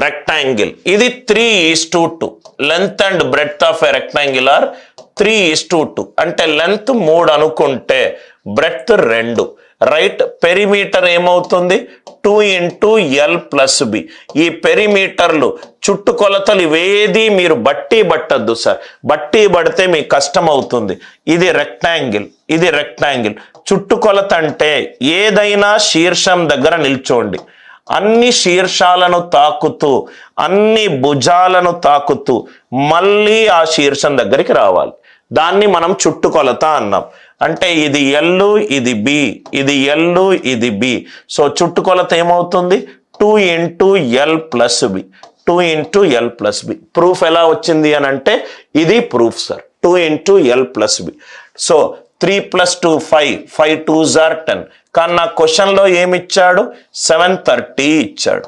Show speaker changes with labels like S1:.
S1: Rectangle ఇది 3:2. Length and breadth of a rectangle are 3:2. అంటే length 3 అనుకుంటే బ్రెడ్త్ 2. రైట్. పెరిమీటర్ ఏమవుతుంది 2 × L + B. ఈ పెరిమీటర్లు చుట్టుకొలతలు ఇవేది మీరు బట్టి పట్టద్దు సార్. బట్టి పడితే మీకు కష్టం అవుతుంది. ఇది రెక్టాంగిల్. చుట్టుకొలత అంటే ఏదైనా శీర్షం దగ్గర నిల్చోండి, అన్ని శీర్షాలను తాకుతూ అన్ని భుజాలను తాకుతూ మళ్ళీ ఆ శీర్షం దగ్గరికి రావాలి. దాన్ని మనం చుట్టుకొలత అన్నాం. అంటే ఇది L, ఇది B, ఇది L, ఇది B. సో చుట్టుకొలత ఏమవుతుంది 2 × L + B. 2 × L + B. Proof ఎలా వచ్చింది అని అంటే ఇది proof sir. 2 × L + B. So 3 + 2 5, 5 2s are 10. కానీ నా క్వశ్చన్లో ఏమి ఇచ్చాడు 730 ఇచ్చాడు.